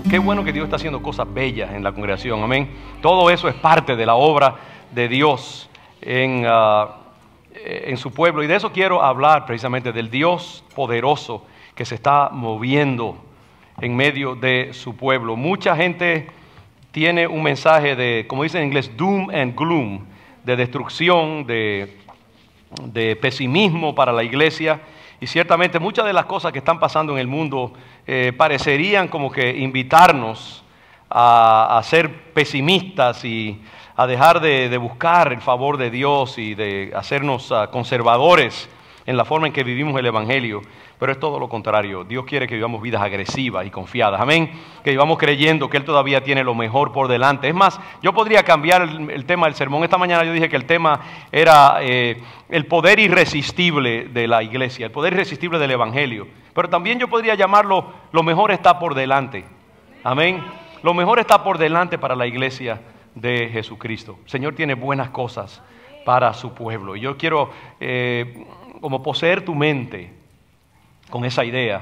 Qué bueno que Dios está haciendo cosas bellas en la congregación, amén. Todo eso es parte de la obra de Dios en su pueblo. Y de eso quiero hablar precisamente, del Dios poderoso que se está moviendo en medio de su pueblo. Mucha gente tiene un mensaje de, como dicen en inglés, doom and gloom, de destrucción, de pesimismo para la iglesia. Y ciertamente muchas de las cosas que están pasando en el mundo parecerían como que invitarnos a ser pesimistas y a dejar de buscar el favor de Dios y de hacernos conservadores en la forma en que vivimos el Evangelio. Pero es todo lo contrario. Dios quiere que vivamos vidas agresivas y confiadas. Amén. Que vivamos creyendo que Él todavía tiene lo mejor por delante. Es más, yo podría cambiar el tema del sermón. Esta mañana yo dije que el tema era el poder irresistible de la iglesia, el poder irresistible del Evangelio. Pero también yo podría llamarlo, lo mejor está por delante. Amén. Lo mejor está por delante para la iglesia de Jesucristo. El Señor tiene buenas cosas para su pueblo. Y yo quiero como poseer tu mente con esa idea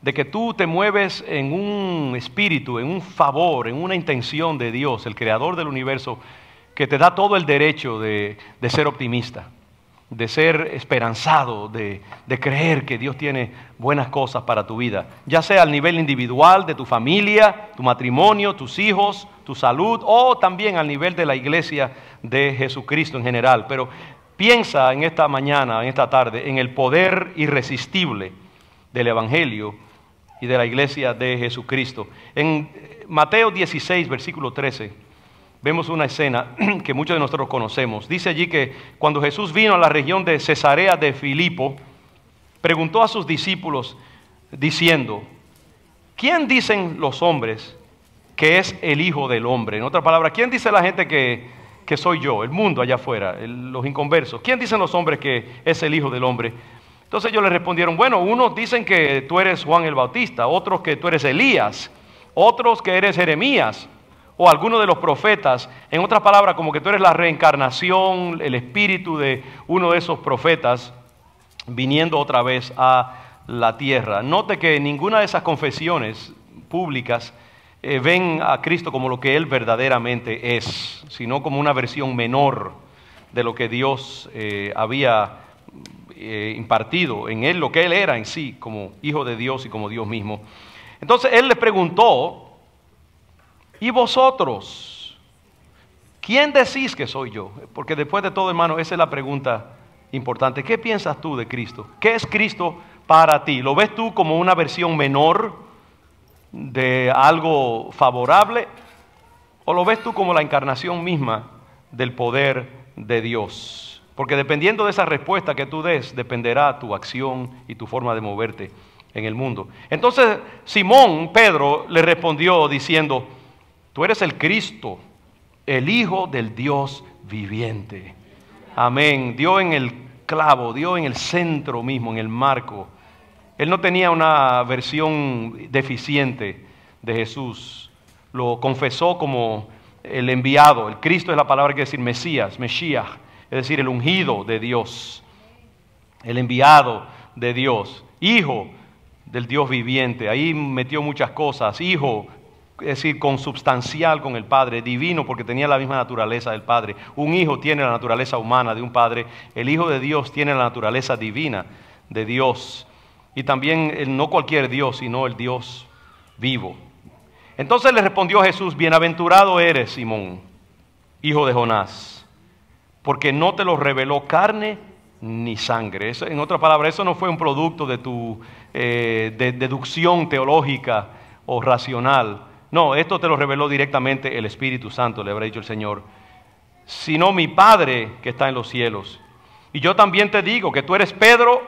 de que tú te mueves en un espíritu, en un favor, en una intención de Dios, el creador del universo, que te da todo el derecho de ser optimista, de ser esperanzado, de creer que Dios tiene buenas cosas para tu vida, ya sea al nivel individual de tu familia, tu matrimonio, tus hijos, tu salud, o también al nivel de la iglesia de Jesucristo en general. Pero piensa en esta mañana, en esta tarde, en el poder irresistible del Evangelio y de la iglesia de Jesucristo. En Mateo 16, versículo 13, vemos una escena que muchos de nosotros conocemos. Dice allí que cuando Jesús vino a la región de Cesarea de Filipo, preguntó a sus discípulos diciendo: ¿quién dicen los hombres que es el Hijo del Hombre? En otras palabras, ¿quién dice la gente que soy yo? El mundo allá afuera, los inconversos. ¿Quién dicen los hombres que es el Hijo del Hombre? Entonces ellos le respondieron: bueno, unos dicen que tú eres Juan el Bautista, otros que tú eres Elías, otros que eres Jeremías o alguno de los profetas. En otras palabras, como que tú eres la reencarnación, el espíritu de uno de esos profetas viniendo otra vez a la tierra. Note que ninguna de esas confesiones públicas ven a Cristo como lo que Él verdaderamente es, sino como una versión menor de lo que Dios había impartido en Él, lo que Él era en sí, como Hijo de Dios y como Dios mismo. Entonces Él les preguntó: ¿y vosotros? ¿Quién decís que soy yo? Porque después de todo, hermano, esa es la pregunta importante. ¿Qué piensas tú de Cristo? ¿Qué es Cristo para ti? ¿Lo ves tú como una versión menor de algo favorable? ¿O lo ves tú como la encarnación misma del poder de Dios? Porque dependiendo de esa respuesta que tú des, dependerá tu acción y tu forma de moverte en el mundo. Entonces Simón Pedro le respondió diciendo: tú eres el Cristo, el Hijo del Dios viviente. Amén. Dio en el clavo, dio en el centro mismo, en el marco. Él no tenía una versión deficiente de Jesús. Lo confesó como el enviado. El Cristo es la palabra que quiere decir Mesías, Mesías. Es decir, el ungido de Dios, el enviado de Dios, Hijo del Dios viviente. Ahí metió muchas cosas. Hijo, es decir, consubstancial con el Padre, divino porque tenía la misma naturaleza del Padre. Un hijo tiene la naturaleza humana de un padre. El Hijo de Dios tiene la naturaleza divina de Dios. Y también no cualquier Dios, sino el Dios vivo. Entonces le respondió Jesús: bienaventurado eres, Simón, hijo de Jonás, porque no te lo reveló carne ni sangre. Eso, en otras palabras, eso no fue un producto de tu deducción teológica o racional. No, esto te lo reveló directamente el Espíritu Santo, le habrá dicho el Señor. Sino mi Padre que está en los cielos. Y yo también te digo que tú eres Pedro,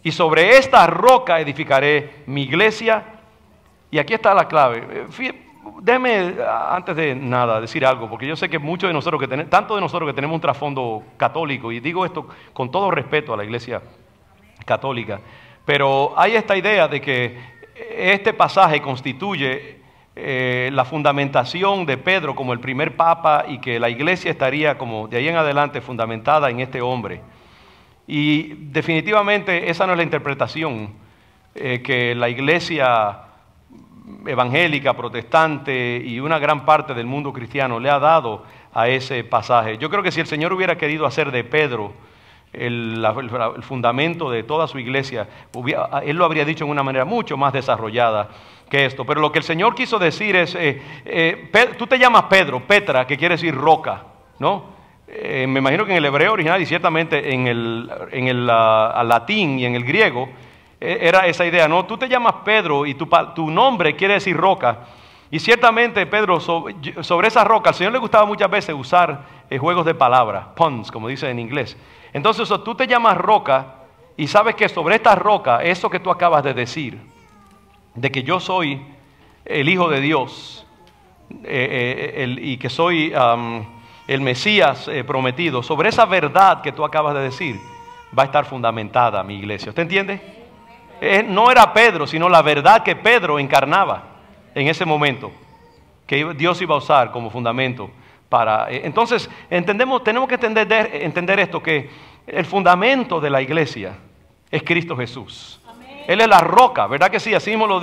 y sobre esta roca edificaré mi iglesia. Y aquí está la clave. Déjeme, antes de nada, decir algo, porque yo sé que muchos de nosotros tanto de nosotros que tenemos un trasfondo católico, y digo esto con todo respeto a la iglesia católica, pero hay esta idea de que este pasaje constituye la fundamentación de Pedro como el primer papa y que la iglesia estaría como de ahí en adelante fundamentada en este hombre. Y definitivamente esa no es la interpretación que la iglesia evangélica, protestante y una gran parte del mundo cristiano le ha dado a ese pasaje. Yo creo que si el Señor hubiera querido hacer de Pedro el fundamento de toda su iglesia, Él lo habría dicho en una manera mucho más desarrollada que esto. Pero lo que el Señor quiso decir es, tú te llamas Pedro, Petra, que quiere decir roca, ¿no? Me imagino que en el hebreo original y ciertamente en el latín y en el griego era esa idea, ¿no? Tú te llamas Pedro y tu nombre quiere decir roca. Y ciertamente Pedro, sobre esa roca, al Señor le gustaba muchas veces usar juegos de palabras, puns, como dice en inglés. Entonces tú te llamas roca y sabes que sobre esta roca, eso que tú acabas de decir, de que yo soy el Hijo de Dios y que soy el Mesías prometido, sobre esa verdad que tú acabas de decir, va a estar fundamentada mi iglesia. ¿Usted entiende? No era Pedro, sino la verdad que Pedro encarnaba en ese momento, que Dios iba a usar como fundamento para... Entonces, tenemos que entender esto, que el fundamento de la iglesia es Cristo Jesús. Amén. Él es la roca, ¿verdad que sí? Así mismo lo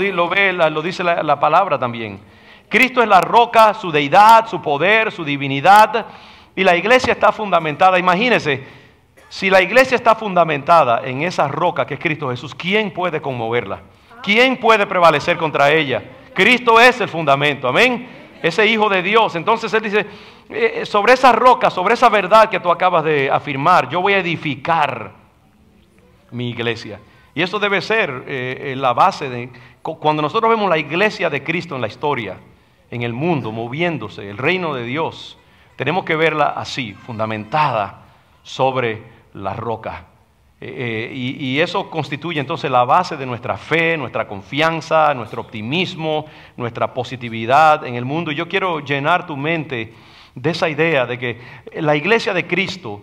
dice la palabra también. Cristo es la roca, su deidad, su poder, su divinidad, y la iglesia está fundamentada. Imagínense, si la iglesia está fundamentada en esa roca que es Cristo Jesús, ¿quién puede conmoverla? ¿Quién puede prevalecer contra ella? Cristo es el fundamento, amén. Ese Hijo de Dios. Entonces Él dice, sobre esa roca, sobre esa verdad que tú acabas de afirmar, yo voy a edificar mi iglesia. Y eso debe ser la base de... Cuando nosotros vemos la iglesia de Cristo en la historia, en el mundo, moviéndose, el reino de Dios, tenemos que verla así, fundamentada sobre la roca. Y eso constituye entonces la base de nuestra fe, nuestra confianza, nuestro optimismo, nuestra positividad en el mundo. Y yo quiero llenar tu mente de esa idea de que la iglesia de Cristo,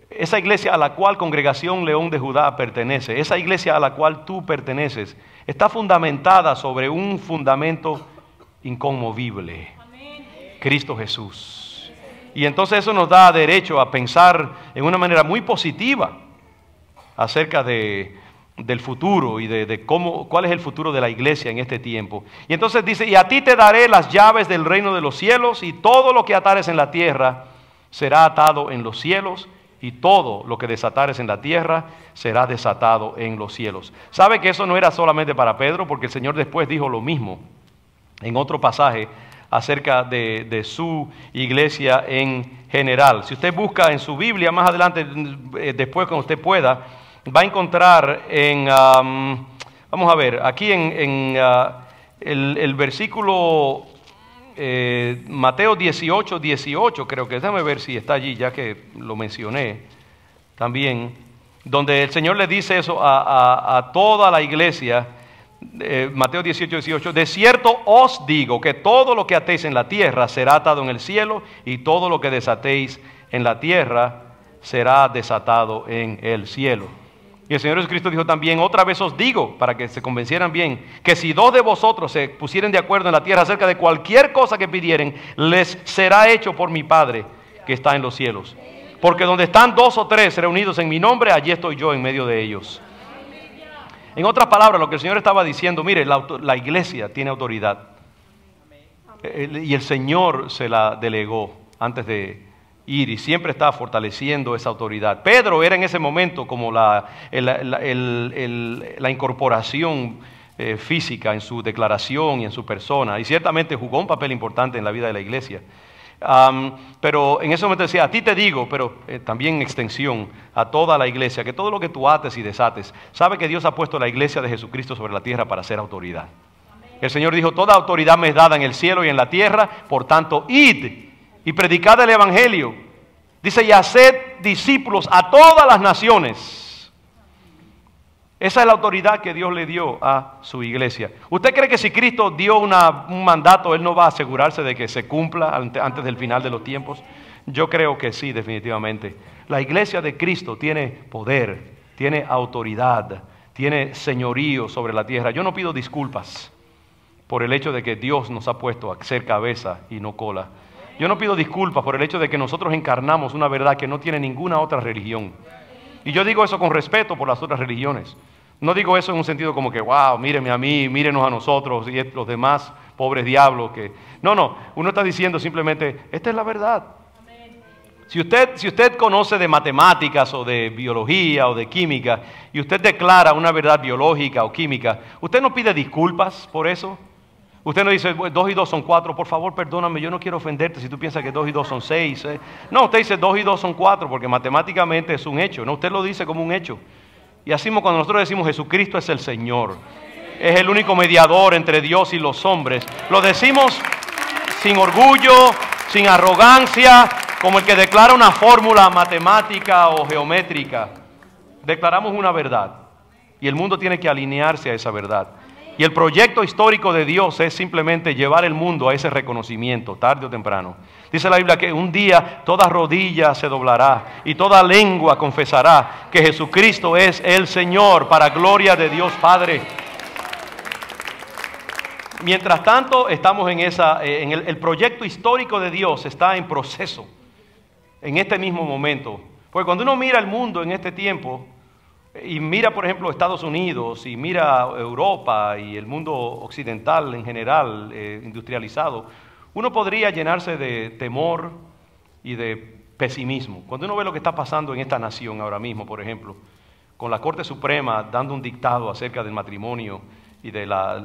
esa iglesia a la cual Congregación León de Judá pertenece, esa iglesia a la cual tú perteneces, está fundamentada sobre un fundamento inconmovible, Cristo Jesús. Y entonces eso nos da derecho a pensar en una manera muy positiva acerca del futuro y de cuál es el futuro de la iglesia en este tiempo. Y entonces dice, y a ti te daré las llaves del reino de los cielos, y todo lo que atares en la tierra será atado en los cielos, y todo lo que desatares en la tierra será desatado en los cielos. ¿Sabe que eso no era solamente para Pedro? Porque el Señor después dijo lo mismo en otro pasaje acerca de su iglesia en general. Si usted busca en su Biblia más adelante, después cuando usted pueda, va a encontrar en, vamos a ver, aquí en el versículo Mateo 18, 18, creo que, déjame ver si está allí, ya que lo mencioné también, donde el Señor le dice eso a toda la iglesia. Mateo 18, 18, de cierto os digo que todo lo que atéis en la tierra será atado en el cielo, y todo lo que desatéis en la tierra será desatado en el cielo. Y el Señor Jesucristo dijo también, otra vez os digo, para que se convencieran bien, que si dos de vosotros se pusieren de acuerdo en la tierra acerca de cualquier cosa que pidieren, les será hecho por mi Padre que está en los cielos. Porque donde están dos o tres reunidos en mi nombre, allí estoy yo en medio de ellos. En otras palabras, lo que el Señor estaba diciendo, mire, la iglesia tiene autoridad. Y el Señor se la delegó antes de ir, y siempre está fortaleciendo esa autoridad. Pedro era en ese momento como la incorporación física en su declaración y en su persona, y ciertamente jugó un papel importante en la vida de la iglesia. Pero en ese momento decía, a ti te digo, pero también en extensión a toda la iglesia, que todo lo que tú ates y desates, sabe que Dios ha puesto la iglesia de Jesucristo sobre la tierra para ser autoridad. El Señor dijo, toda autoridad me es dada en el cielo y en la tierra, por tanto, id y predicad el evangelio. Dice, y haced discípulos a todas las naciones. Esa es la autoridad que Dios le dio a su iglesia. ¿Usted cree que si Cristo dio un mandato, Él no va a asegurarse de que se cumpla antes del final de los tiempos? Yo creo que sí, definitivamente. La iglesia de Cristo tiene poder, tiene autoridad, tiene señorío sobre la tierra. Yo no pido disculpas por el hecho de que Dios nos ha puesto a ser cabeza y no cola. Yo no pido disculpas por el hecho de que nosotros encarnamos una verdad que no tiene ninguna otra religión. Y yo digo eso con respeto por las otras religiones. No digo eso en un sentido como que, wow, míreme a mí, mírenos a nosotros y los demás pobres diablos. No, uno está diciendo simplemente, esta es la verdad. Si usted conoce de matemáticas o de biología o de química y usted declara una verdad biológica o química, usted no pide disculpas por eso. Usted no dice, 2 y 2 son 4, por favor perdóname, yo no quiero ofenderte si tú piensas que 2 y 2 son 6. No, usted dice 2 y 2 son 4 porque matemáticamente es un hecho. No, usted lo dice como un hecho. Y así cuando nosotros decimos Jesucristo es el Señor, es el único mediador entre Dios y los hombres, lo decimos sin orgullo, sin arrogancia, como el que declara una fórmula matemática o geométrica. Declaramos una verdad y el mundo tiene que alinearse a esa verdad. Y el proyecto histórico de Dios es simplemente llevar el mundo a ese reconocimiento, tarde o temprano. Dice la Biblia que un día toda rodilla se doblará y toda lengua confesará que Jesucristo es el Señor, para gloria de Dios Padre. Mientras tanto, estamos en el proyecto histórico de Dios está en proceso, en este mismo momento. Porque cuando uno mira el mundo en este tiempo, y mira, por ejemplo, Estados Unidos, y mira Europa y el mundo occidental en general, industrializado, uno podría llenarse de temor y de pesimismo. Cuando uno ve lo que está pasando en esta nación ahora mismo, por ejemplo, con la Corte Suprema dando un dictado acerca del matrimonio y de la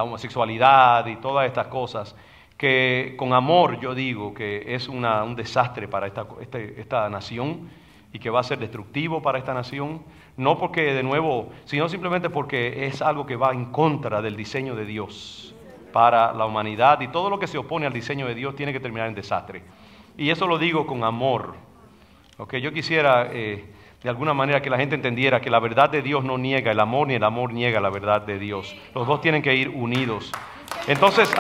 homosexualidad y todas estas cosas, que con amor yo digo que es un desastre para esta nación y que va a ser destructivo para esta nación, no porque de nuevo, sino simplemente porque es algo que va en contra del diseño de Dios para la humanidad, y todo lo que se opone al diseño de Dios tiene que terminar en desastre. Y eso lo digo con amor. Okay, yo quisiera de alguna manera que la gente entendiera que la verdad de Dios no niega el amor, ni el amor niega la verdad de Dios. Los dos tienen que ir unidos. Entonces,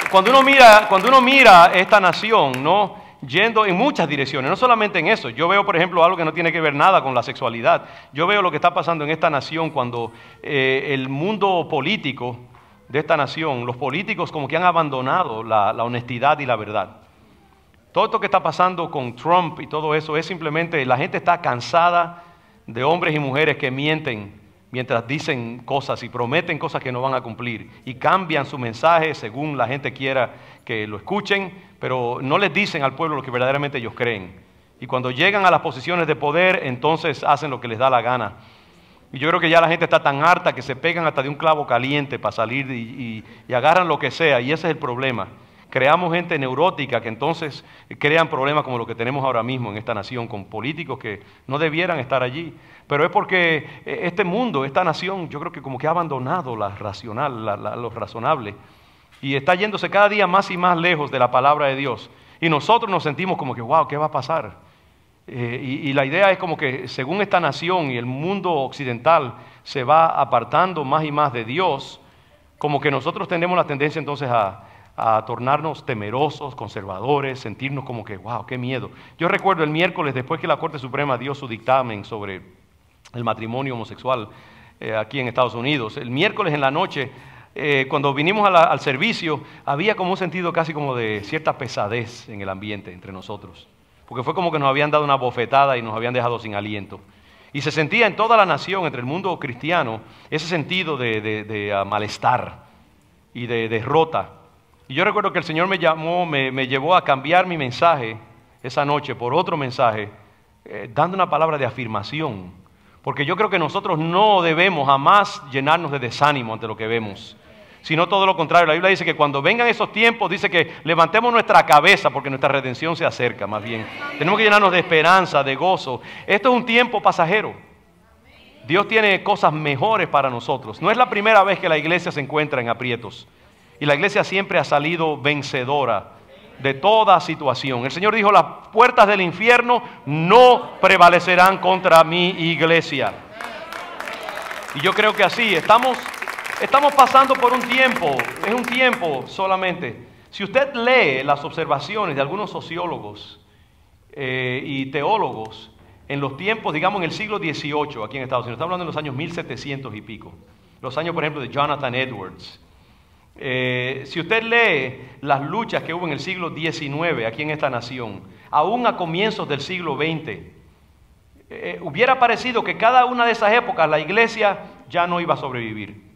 cuando uno mira esta nación, ¿no?, yendo en muchas direcciones, no solamente en eso. Yo veo, por ejemplo, algo que no tiene que ver nada con la sexualidad. Yo veo lo que está pasando en esta nación cuando el mundo político de esta nación, los políticos como que han abandonado la honestidad y la verdad. Todo esto que está pasando con Trump y todo eso es simplemente, la gente está cansada de hombres y mujeres que mienten mientras dicen cosas y prometen cosas que no van a cumplir y cambian su mensaje según la gente quiera que lo escuchen, pero no les dicen al pueblo lo que verdaderamente ellos creen. Y cuando llegan a las posiciones de poder, entonces hacen lo que les da la gana. Y yo creo que ya la gente está tan harta que se pegan hasta de un clavo caliente para salir y agarran lo que sea, y ese es el problema. Creamos gente neurótica que entonces crean problemas como lo que tenemos ahora mismo en esta nación, con políticos que no debieran estar allí. Pero es porque este mundo, esta nación, yo creo que como que ha abandonado lo razonable, y está yéndose cada día más y más lejos de la palabra de Dios. Y nosotros nos sentimos como que, wow, ¿qué va a pasar? Y la idea es como que según esta nación y el mundo occidental se va apartando más y más de Dios, como que nosotros tenemos la tendencia entonces a tornarnos temerosos, conservadores, sentirnos como que, wow, qué miedo. Yo recuerdo el miércoles, después que la Corte Suprema dio su dictamen sobre el matrimonio homosexual aquí en Estados Unidos, el miércoles en la noche, cuando vinimos al servicio, había como un sentido casi como de cierta pesadez en el ambiente entre nosotros. Porque fue como que nos habían dado una bofetada y nos habían dejado sin aliento. Y se sentía en toda la nación, entre el mundo cristiano, ese sentido de malestar y de derrota. Y yo recuerdo que el Señor me llamó, me llevó a cambiar mi mensaje esa noche por otro mensaje, dando una palabra de afirmación. Porque yo creo que nosotros no debemos jamás llenarnos de desánimo ante lo que vemos, sino todo lo contrario. La Biblia dice que cuando vengan esos tiempos, dice que levantemos nuestra cabeza porque nuestra redención se acerca más bien. Tenemos que llenarnos de esperanza, de gozo. Esto es un tiempo pasajero. Dios tiene cosas mejores para nosotros. No es la primera vez que la iglesia se encuentra en aprietos. Y la iglesia siempre ha salido vencedora de toda situación. El Señor dijo, las puertas del infierno no prevalecerán contra mi iglesia. Y yo creo que así estamos pasando por un tiempo, es un tiempo solamente. Si usted lee las observaciones de algunos sociólogos y teólogos en los tiempos, digamos en el siglo XVIII aquí en Estados Unidos, estamos hablando de los años 1700 y pico, los años por ejemplo de Jonathan Edwards. Si usted lee las luchas que hubo en el siglo XIX aquí en esta nación, aún a comienzos del siglo XX, hubiera parecido que cada una de esas épocas la iglesia ya no iba a sobrevivir.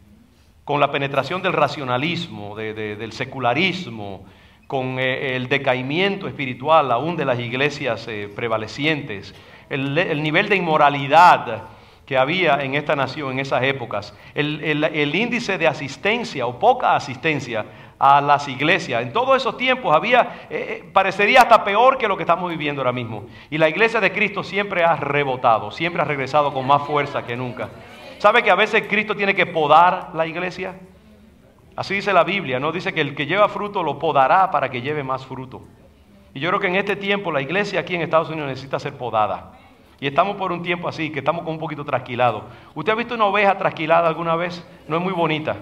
Con la penetración del racionalismo, del secularismo, con el decaimiento espiritual aún de las iglesias prevalecientes, el nivel de inmoralidad que había en esta nación en esas épocas, el índice de asistencia o poca asistencia a las iglesias, en todos esos tiempos parecería hasta peor que lo que estamos viviendo ahora mismo. Y la iglesia de Cristo siempre ha rebotado, siempre ha regresado con más fuerza que nunca. ¿Sabe que a veces Cristo tiene que podar la iglesia? Así dice la Biblia, ¿no? Dice que el que lleva fruto lo podará para que lleve más fruto. Y yo creo que en este tiempo la iglesia aquí en Estados Unidos necesita ser podada. Y estamos por un tiempo así, que estamos como un poquito trasquilados. ¿Usted ha visto una oveja trasquilada alguna vez? No es muy bonita.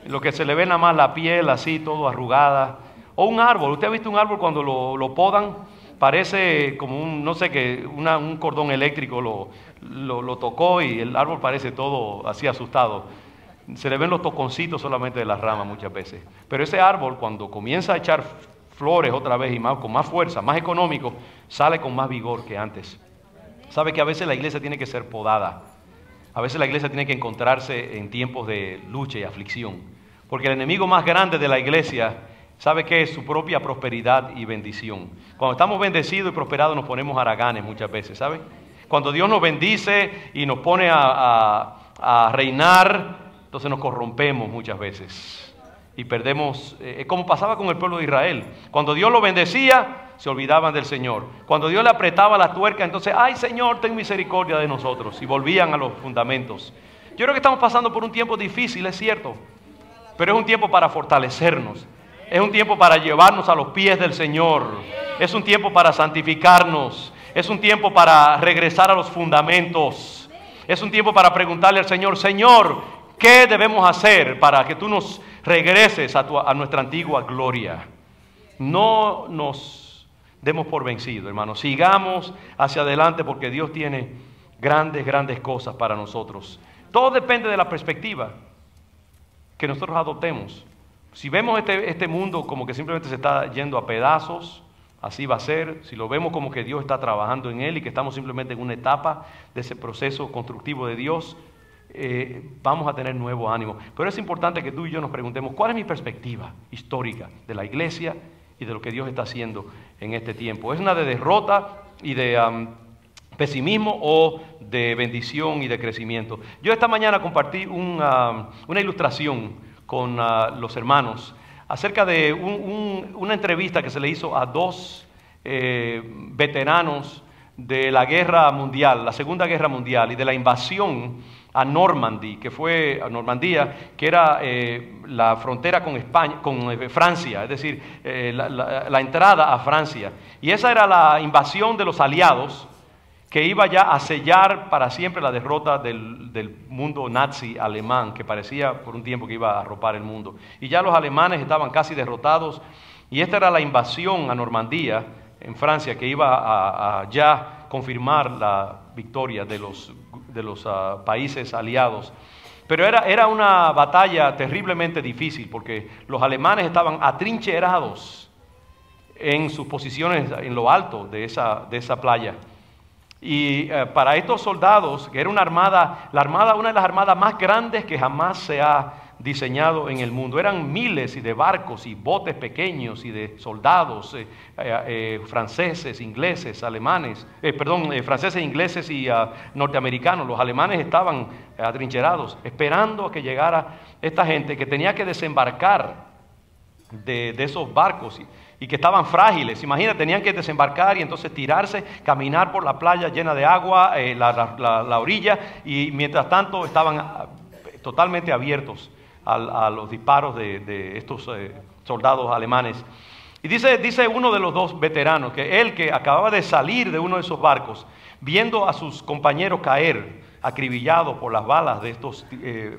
Lo que se le ve nada más la piel así, todo arrugada. O un árbol. ¿Usted ha visto un árbol cuando lo podan? Parece como un cordón eléctrico lo tocó y el árbol parece todo así asustado. Se le ven los toconcitos solamente de las ramas muchas veces. Pero ese árbol cuando comienza a echar flores otra vez y con más fuerza, más económico, sale con más vigor que antes. ¿Sabe que a veces la iglesia tiene que ser podada? A veces la iglesia tiene que encontrarse en tiempos de lucha y aflicción. Porque el enemigo más grande de la iglesia, ¿sabe qué es? Su propia prosperidad y bendición. Cuando estamos bendecidos y prosperados nos ponemos haraganes muchas veces, ¿sabe? Cuando Dios nos bendice y nos pone a reinar, entonces nos corrompemos muchas veces. Y perdemos, como pasaba con el pueblo de Israel. Cuando Dios lo bendecía, se olvidaban del Señor. Cuando Dios le apretaba la tuerca, entonces, ¡ay Señor, ten misericordia de nosotros! Y volvían a los fundamentos. Yo creo que estamos pasando por un tiempo difícil, es cierto. Pero es un tiempo para fortalecernos. Es un tiempo para llevarnos a los pies del Señor. Es un tiempo para santificarnos. Es un tiempo para regresar a los fundamentos. Es un tiempo para preguntarle al Señor, Señor, ¿qué debemos hacer para que tú nos regreses a nuestra antigua gloria? No nos demos por vencidos, hermanos. Sigamos hacia adelante porque Dios tiene grandes, grandes cosas para nosotros. Todo depende de la perspectiva que nosotros adoptemos. Si vemos este mundo como que simplemente se está yendo a pedazos, así va a ser. Si lo vemos como que Dios está trabajando en él y que estamos simplemente en una etapa de ese proceso constructivo de Dios, vamos a tener nuevo ánimo. Pero es importante que tú y yo nos preguntemos, ¿cuál es mi perspectiva histórica de la iglesia y de lo que Dios está haciendo en este tiempo? ¿Es una de derrota y de pesimismo o de bendición y de crecimiento? Yo esta mañana compartí una ilustración con los hermanos acerca de una entrevista que se le hizo a dos veteranos de la guerra mundial, la Segunda Guerra Mundial, y de la invasión a Normandía, que era la frontera con España, con Francia, es decir, la entrada a Francia. Y esa era la invasión de los aliados que iba ya a sellar para siempre la derrota del mundo nazi alemán, que parecía por un tiempo que iba a arropar el mundo. Y ya los alemanes estaban casi derrotados, y esta era la invasión a Normandía, en Francia, que iba a ya confirmar la victoria de los países aliados. Pero era una batalla terriblemente difícil, porque los alemanes estaban atrincherados en sus posiciones en lo alto de esa playa. Y para estos soldados, que era una armada, una de las armadas más grandes que jamás se ha diseñado en el mundo. Eran miles y de barcos y botes pequeños y de soldados franceses, ingleses, alemanes, franceses, ingleses y norteamericanos. Los alemanes estaban atrincherados, esperando a que llegara esta gente que tenía que desembarcar de esos barcos y que estaban frágiles. Imagínate, tenían que desembarcar y entonces tirarse, caminar por la playa llena de agua, la orilla, y mientras tanto estaban totalmente abiertos a los disparos de estos soldados alemanes. Y dice uno de los dos veteranos que él, que acababa de salir de uno de esos barcos, viendo a sus compañeros caer acribillados por las balas de estos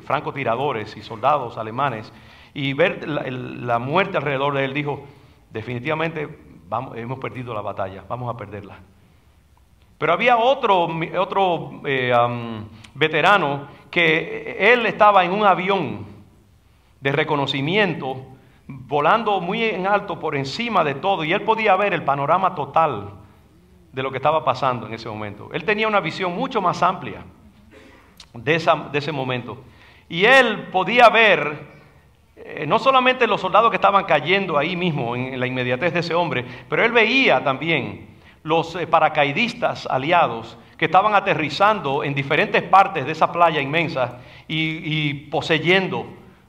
francotiradores y soldados alemanes, y ver la muerte alrededor de él, dijo, definitivamente hemos perdido la batalla, vamos a perderla. Pero había otro veterano que él estaba en un avión de reconocimiento, volando muy en alto por encima de todo, y él podía ver el panorama total de lo que estaba pasando en ese momento. Él tenía una visión mucho más amplia de ese momento. Y él podía ver no solamente los soldados que estaban cayendo ahí mismo en la inmediatez de ese hombre, pero él veía también los paracaidistas aliados que estaban aterrizando en diferentes partes de esa playa inmensa y poseyendo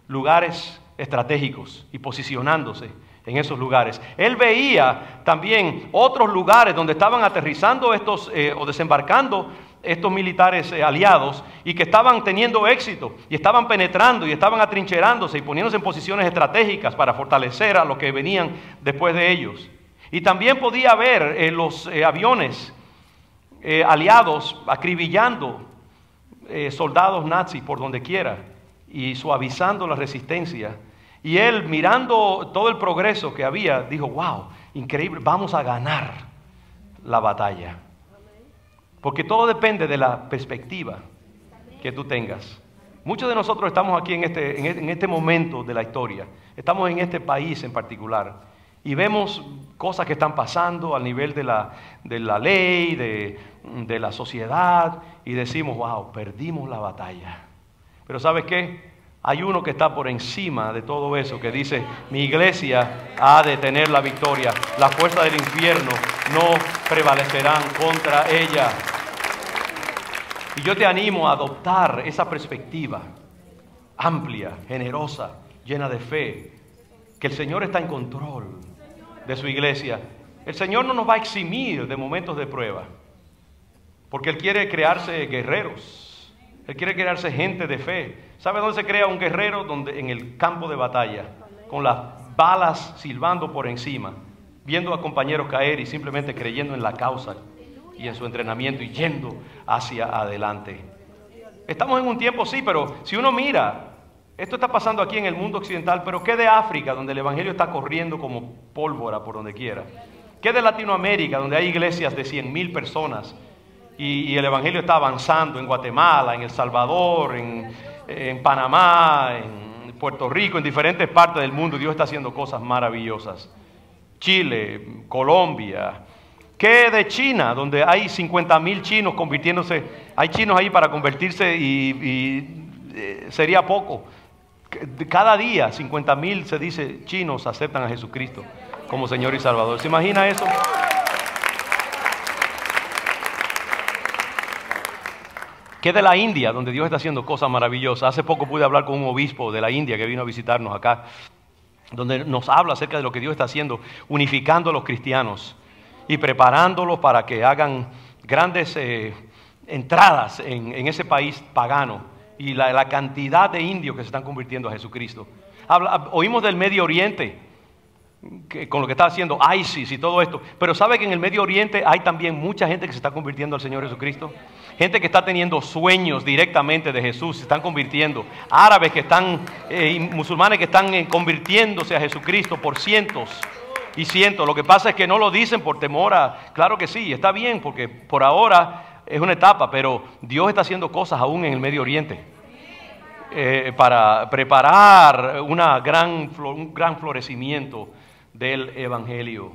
lugares estratégicos y posicionándose en esos lugares. Él veía también otros lugares donde estaban aterrizando o desembarcando estos militares aliados y que estaban teniendo éxito y estaban penetrando y estaban atrincherándose y poniéndose en posiciones estratégicas para fortalecer a los que venían después de ellos. Y también podía ver los aviones aliados acribillando soldados nazis por donde quiera y suavizando la resistencia. Y él, mirando todo el progreso que había, dijo: wow, increíble, vamos a ganar la batalla. Porque todo depende de la perspectiva que tú tengas. Muchos de nosotros estamos aquí en este momento de la historia. Estamos en este país en particular. Y vemos cosas que están pasando al nivel de la ley, de la sociedad. Y decimos: wow, perdimos la batalla. Pero ¿sabes qué? Hay uno que está por encima de todo eso, que dice: mi iglesia ha de tener la victoria. Las fuerzas del infierno no prevalecerán contra ella. Y yo te animo a adoptar esa perspectiva amplia, generosa, llena de fe, que el Señor está en control de su iglesia. El Señor no nos va a eximir de momentos de prueba, porque Él quiere crearse guerreros. Él quiere crearse gente de fe. ¿Sabe dónde se crea un guerrero? En el campo de batalla, con las balas silbando por encima, viendo a compañeros caer y simplemente creyendo en la causa y en su entrenamiento y yendo hacia adelante. Estamos en un tiempo, sí, pero si uno mira, esto está pasando aquí en el mundo occidental, pero ¿qué de África, donde el evangelio está corriendo como pólvora por donde quiera? ¿Qué de Latinoamérica, donde hay iglesias de 100,000 personas y el evangelio está avanzando en Guatemala, en El Salvador, en Panamá, en Puerto Rico, en diferentes partes del mundo? Dios está haciendo cosas maravillosas. Chile, Colombia. ¿Qué de China, donde hay 50,000 chinos convirtiéndose? Hay chinos ahí para convertirse y sería poco. Cada día 50,000, se dice, chinos aceptan a Jesucristo como Señor y Salvador. ¿Se imagina eso? ¿Qué de la India, donde Dios está haciendo cosas maravillosas? Hace poco pude hablar con un obispo de la India que vino a visitarnos acá, donde nos habla acerca de lo que Dios está haciendo, unificando a los cristianos y preparándolos para que hagan grandes entradas en ese país pagano, y la cantidad de indios que se están convirtiendo a Jesucristo. Oímos del Medio Oriente, con lo que está haciendo ISIS y todo esto, pero ¿sabe que en el Medio Oriente hay también mucha gente que se está convirtiendo al Señor Jesucristo? Gente que está teniendo sueños directamente de Jesús, se están convirtiendo. Árabes que están, musulmanes que están convirtiéndose a Jesucristo por cientos y cientos. Lo que pasa es que no lo dicen por temor a... Claro que sí, está bien, porque por ahora es una etapa, pero Dios está haciendo cosas aún en el Medio Oriente para preparar un gran florecimiento del Evangelio.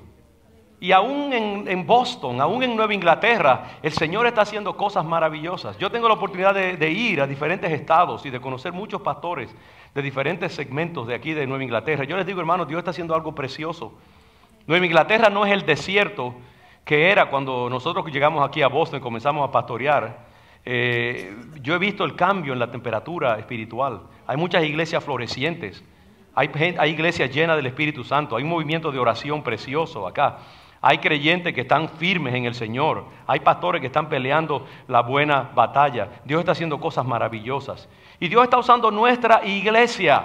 Y aún en Boston, aún en Nueva Inglaterra, el Señor está haciendo cosas maravillosas. Yo tengo la oportunidad de ir a diferentes estados y de conocer muchos pastores de diferentes segmentos de aquí de Nueva Inglaterra. Yo les digo, hermanos, Dios está haciendo algo precioso. Nueva Inglaterra no es el desierto que era cuando nosotros llegamos aquí a Boston y comenzamos a pastorear. Yo he visto el cambio en la temperatura espiritual. Hay muchas iglesias florecientes. Hay iglesias llenas del Espíritu Santo. Hay un movimiento de oración precioso acá. Hay creyentes que están firmes en el Señor. Hay pastores que están peleando la buena batalla. Dios está haciendo cosas maravillosas. Y Dios está usando nuestra iglesia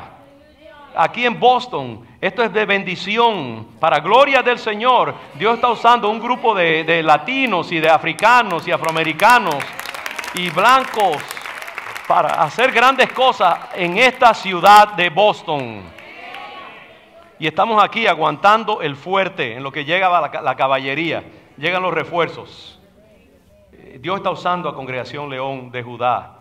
aquí en Boston. Esto es de bendición. Para gloria del Señor, Dios está usando un grupo de latinos y de africanos y afroamericanos y blancos para hacer grandes cosas en esta ciudad de Boston. Y estamos aquí aguantando el fuerte en lo que llega la caballería, llegan los refuerzos. Dios está usando a Congregación León de Judá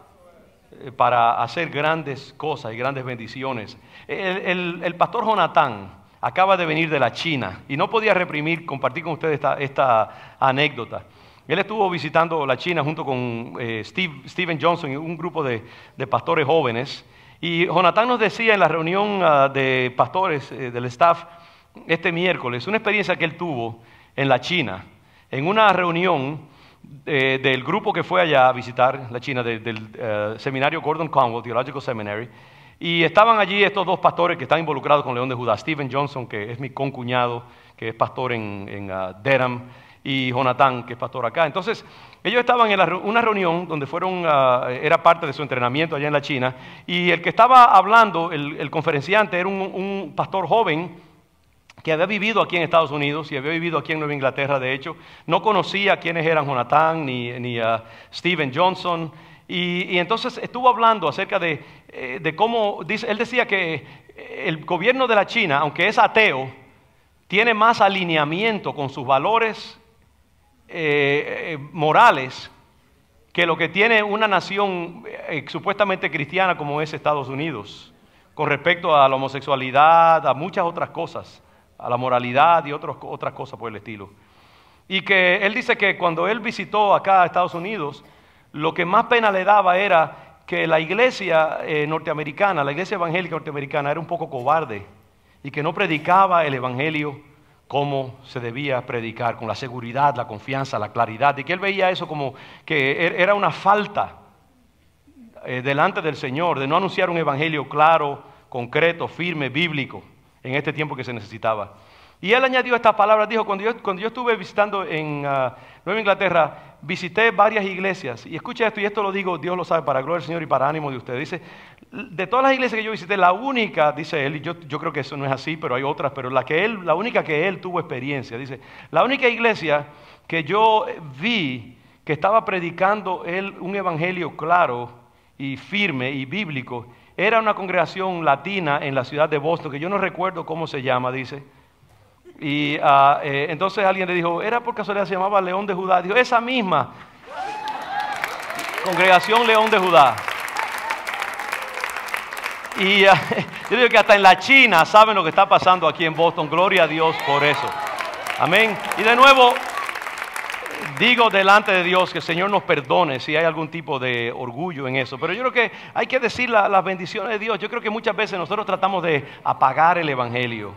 para hacer grandes cosas y grandes bendiciones. El pastor Jonathan acaba de venir de la China y no podía reprimir compartir con ustedes esta anécdota. Él estuvo visitando la China junto con Steven Johnson y un grupo de pastores jóvenes. Y Jonathan nos decía en la reunión de pastores del staff este miércoles, una experiencia que él tuvo en la China, en una reunión del grupo que fue allá a visitar la China, del seminario Gordon Conwell, Theological Seminary. Y estaban allí estos dos pastores que están involucrados con León de Judá, Steven Johnson, que es mi concuñado, que es pastor en Durham, y Jonathan, que es pastor acá. Entonces, ellos estaban en una reunión donde era parte de su entrenamiento allá en la China, y el que estaba hablando, el conferenciante, era un pastor joven que había vivido aquí en Estados Unidos y había vivido aquí en Nueva Inglaterra, de hecho. No conocía quiénes eran Jonathan ni Steven Johnson, y entonces estuvo hablando acerca de cómo, él decía que el gobierno de la China, aunque es ateo, tiene más alineamiento con sus valores morales que lo que tiene una nación supuestamente cristiana como es Estados Unidos, con respecto a la homosexualidad, a muchas otras cosas, a la moralidad y otras cosas por el estilo. Y que él dice que cuando él visitó acá a Estados Unidos, lo que más pena le daba era que la iglesia norteamericana, la iglesia evangélica norteamericana era un poco cobarde y que no predicaba el evangelio cómo se debía predicar, con la seguridad, la confianza, la claridad, y que él veía eso como que era una falta delante del Señor, de no anunciar un evangelio claro, concreto, firme, bíblico, en este tiempo que se necesitaba. Y él añadió estas palabras, dijo, cuando yo estuve visitando en Nueva Inglaterra, visité varias iglesias, y escucha esto, y esto lo digo, Dios lo sabe, para gloria del Señor y para ánimo de ustedes. Dice, de todas las iglesias que yo visité, la única, dice él, y yo creo que eso no es así, pero hay otras, pero la única que él tuvo experiencia, dice, la única iglesia que yo vi que estaba predicando él un evangelio claro y firme y bíblico, era una congregación latina en la ciudad de Boston, que yo no recuerdo cómo se llama, dice. Y entonces alguien le dijo, ¿era por casualidad se llamaba León de Judá? Dijo, esa misma congregación León de Judá. Y yo digo que hasta en la China saben lo que está pasando aquí en Boston. Gloria a Dios por eso. Amén. Y de nuevo, digo delante de Dios que el Señor nos perdone si hay algún tipo de orgullo en eso. Pero yo creo que hay que decir las bendiciones de Dios. Yo creo que muchas veces nosotros tratamos de apagar el evangelio,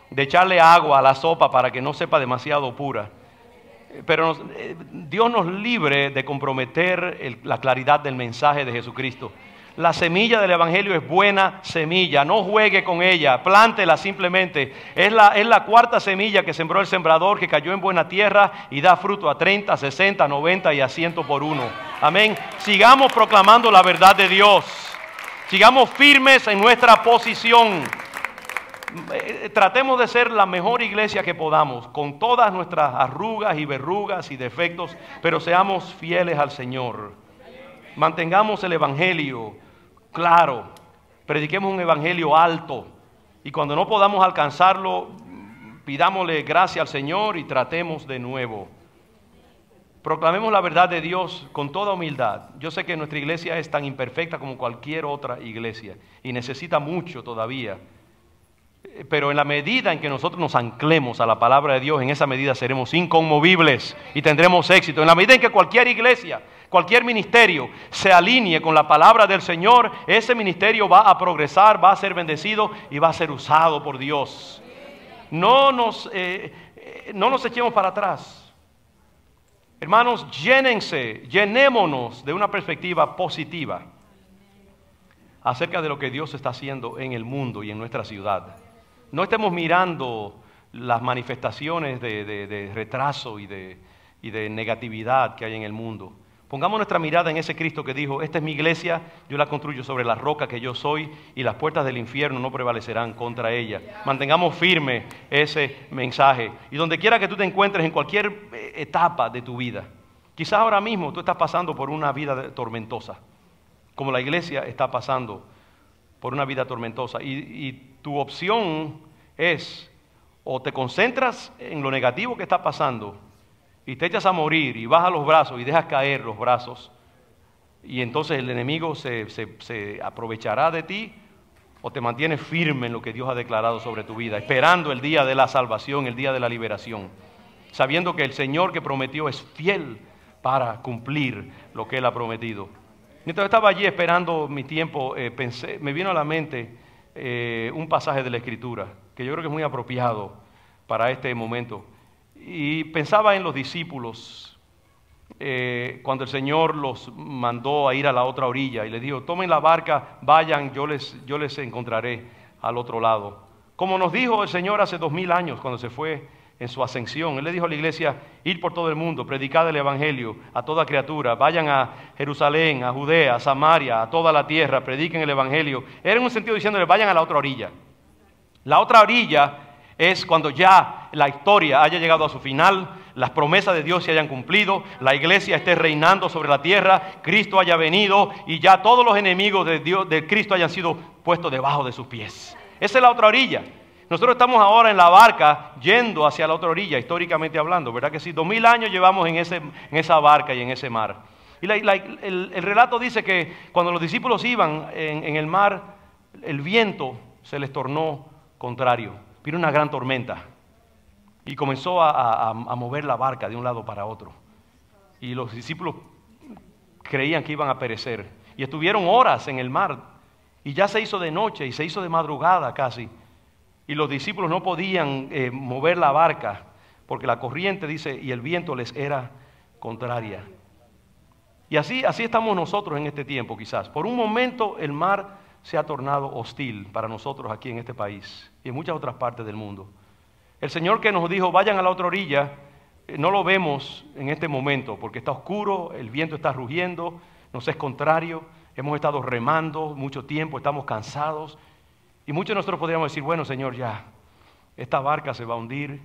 de echarle agua a la sopa para que no sepa demasiado pura. Pero Dios nos libre de comprometer la claridad del mensaje de Jesucristo. La semilla del evangelio es buena semilla, no juegue con ella, plántela simplemente. Es la cuarta semilla que sembró el sembrador, que cayó en buena tierra y da fruto a 30, 60, 90 y a 100 por uno. Amén. Sigamos proclamando la verdad de Dios. Sigamos firmes en nuestra posición. Tratemos de ser la mejor iglesia que podamos, con todas nuestras arrugas y verrugas y defectos, pero seamos fieles al Señor. Mantengamos el evangelio claro, prediquemos un evangelio alto, y cuando no podamos alcanzarlo, pidámosle gracia al Señor y tratemos de nuevo. Proclamemos la verdad de Dios con toda humildad. Yo sé que nuestra iglesia es tan imperfecta como cualquier otra iglesia y necesita mucho todavía. Pero en la medida en que nosotros nos anclemos a la palabra de Dios, en esa medida seremos inconmovibles y tendremos éxito. En la medida en que cualquier iglesia, cualquier ministerio se alinee con la palabra del Señor, ese ministerio va a progresar, va a ser bendecido y va a ser usado por Dios. No nos echemos para atrás. Hermanos, llenémonos de una perspectiva positiva acerca de lo que Dios está haciendo en el mundo y en nuestra ciudad. No estemos mirando las manifestaciones de retraso y de negatividad que hay en el mundo. Pongamos nuestra mirada en ese Cristo que dijo, esta es mi iglesia, yo la construyo sobre la roca que yo soy y las puertas del infierno no prevalecerán contra ella. Mantengamos firme ese mensaje. Y donde quiera que tú te encuentres en cualquier etapa de tu vida, quizás ahora mismo tú estás pasando por una vida tormentosa, como la iglesia está pasando por una vida tormentosa, y tu opción es o te concentras en lo negativo que está pasando y te echas a morir y bajas los brazos y dejas caer los brazos, y entonces el enemigo se aprovechará de ti, o te mantienes firme en lo que Dios ha declarado sobre tu vida, esperando el día de la salvación, el día de la liberación. sabiendo que el Señor que prometió es fiel para cumplir lo que Él ha prometido. Mientras estaba allí esperando mi tiempo, me vino a la mente un pasaje de la Escritura, que yo creo que es muy apropiado para este momento. Y pensaba en los discípulos, cuando el Señor los mandó a ir a la otra orilla y les dijo, tomen la barca, vayan, yo les encontraré al otro lado. Como nos dijo el Señor hace 2000 años cuando se fue en su ascensión. Él le dijo a la iglesia, ir por todo el mundo, predicad el evangelio a toda criatura, vayan a Jerusalén, a Judea, a Samaria, a toda la tierra, prediquen el evangelio. Era en un sentido diciéndole, vayan a la otra orilla. La otra orilla es cuando ya la historia haya llegado a su final, las promesas de Dios se hayan cumplido, la iglesia esté reinando sobre la tierra, Cristo haya venido y ya todos los enemigos de Dios, de Cristo hayan sido puestos debajo de sus pies. Esa es la otra orilla. Nosotros estamos ahora en la barca yendo hacia la otra orilla, históricamente hablando, ¿verdad que sí? 2000 años llevamos en esa barca y en ese mar. Y el relato dice que cuando los discípulos iban en el mar, el viento se les tornó contrario. Vino una gran tormenta y comenzó a mover la barca de un lado para otro. Y los discípulos creían que iban a perecer. Y estuvieron horas en el mar. Y ya se hizo de noche y se hizo de madrugada casi. Y los discípulos no podían mover la barca porque la corriente, dice, y el viento les era contraria. Y así estamos nosotros en este tiempo quizás. Por un momento el mar se ha tornado hostil para nosotros aquí en este país y en muchas otras partes del mundo. El Señor que nos dijo, vayan a la otra orilla, no lo vemos en este momento porque está oscuro, el viento está rugiendo, nos es contrario, hemos estado remando mucho tiempo, estamos cansados. Y muchos de nosotros podríamos decir, bueno, Señor, ya, esta barca se va a hundir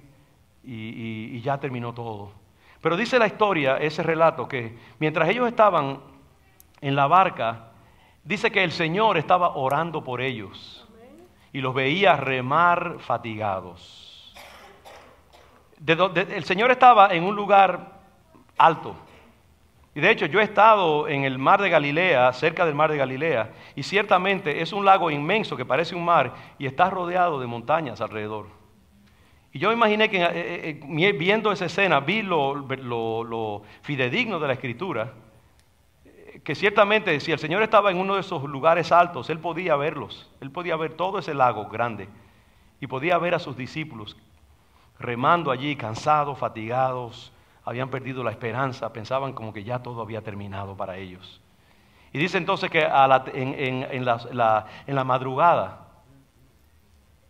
y ya terminó todo. Pero dice la historia, ese relato, que mientras ellos estaban en la barca, dice que el Señor estaba orando por ellos y los veía remar fatigados. El Señor estaba en un lugar alto. Y de hecho yo he estado en el mar de Galilea, cerca del mar de Galilea, y ciertamente es un lago inmenso que parece un mar y está rodeado de montañas alrededor. Y yo imaginé que viendo esa escena vi lo fidedigno de la Escritura, que ciertamente si el Señor estaba en uno de esos lugares altos, Él podía verlos, Él podía ver todo ese lago grande y podía ver a sus discípulos remando allí, cansados, fatigados, habían perdido la esperanza, pensaban como que ya todo había terminado para ellos. Y dice entonces que en la madrugada,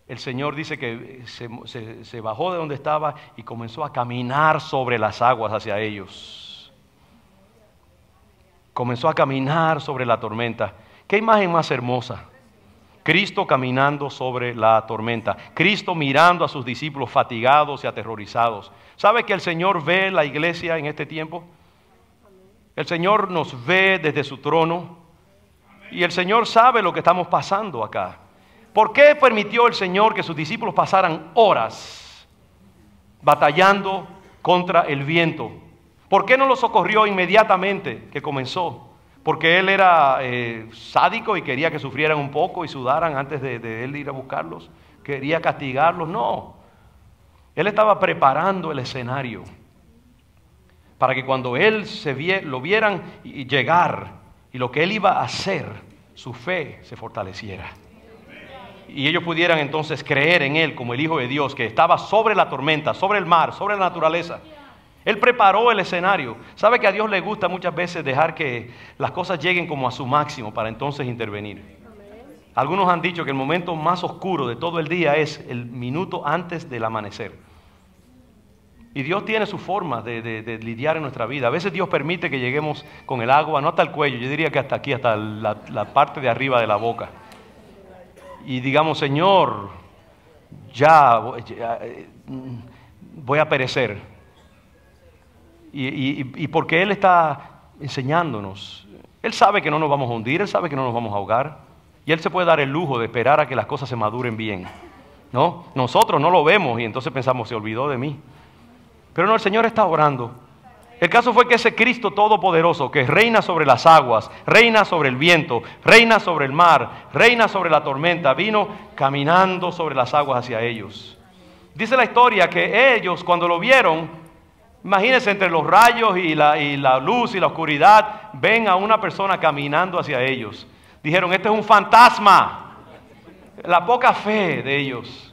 el Señor dice que se bajó de donde estaba y comenzó a caminar sobre las aguas hacia ellos. Comenzó a caminar sobre la tormenta. ¿Qué imagen más hermosa? Cristo caminando sobre la tormenta. Cristo mirando a sus discípulos fatigados y aterrorizados. ¿Sabe que el Señor ve la iglesia en este tiempo? El Señor nos ve desde su trono. Y el Señor sabe lo que estamos pasando acá. ¿Por qué permitió el Señor que sus discípulos pasaran horas batallando contra el viento? ¿Por qué no los socorrió inmediatamente que comenzó? ¿Porque Él era sádico y quería que sufrieran un poco y sudaran antes de Él ir a buscarlos? ¿Quería castigarlos? No. Él estaba preparando el escenario para que cuando Él lo vieran llegar y lo que Él iba a hacer, su fe se fortaleciera. Y ellos pudieran entonces creer en Él como el Hijo de Dios, que estaba sobre la tormenta, sobre el mar, sobre la naturaleza. Él preparó el escenario. ¿Sabe que a Dios le gusta muchas veces dejar que las cosas lleguen como a su máximo para entonces intervenir? Algunos han dicho que el momento más oscuro de todo el día es el minuto antes del amanecer. Y Dios tiene su forma de lidiar en nuestra vida. A veces Dios permite que lleguemos con el agua, no hasta el cuello, yo diría que hasta aquí, hasta la parte de arriba de la boca. Y digamos, Señor, ya voy a perecer. Y porque Él está enseñándonos. Él sabe que no nos vamos a hundir, Él sabe que no nos vamos a ahogar. Y Él se puede dar el lujo de esperar a que las cosas se maduren bien, ¿no? Nosotros no lo vemos y entonces pensamos, se olvidó de mí. Pero no, el Señor está orando. El caso fue que ese Cristo todopoderoso, que reina sobre las aguas, reina sobre el viento, reina sobre el mar, reina sobre la tormenta, vino caminando sobre las aguas hacia ellos. Dice la historia que ellos, cuando lo vieron, Imagínense, entre los rayos y la luz y la oscuridad, ven a una persona caminando hacia ellos. Dijeron, este es un fantasma. La poca fe de ellos.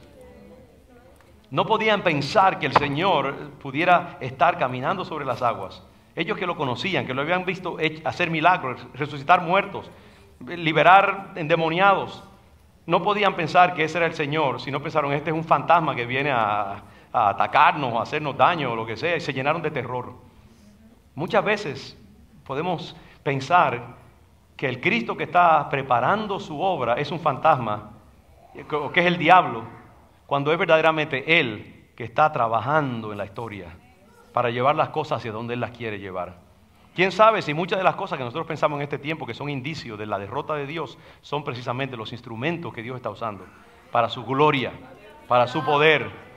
No podían pensar que el Señor pudiera estar caminando sobre las aguas. Ellos que lo conocían, que lo habían visto hacer milagros, resucitar muertos, liberar endemoniados, no podían pensar que ese era el Señor, sino pensaron, este es un fantasma que viene a atacarnos, a hacernos daño o lo que sea, y se llenaron de terror. Muchas veces podemos pensar que el Cristo que está preparando su obra es un fantasma, que es el diablo, cuando es verdaderamente Él que está trabajando en la historia para llevar las cosas hacia donde Él las quiere llevar. ¿Quién sabe si muchas de las cosas que nosotros pensamos en este tiempo que son indicios de la derrota de Dios son precisamente los instrumentos que Dios está usando para su gloria, para su poder?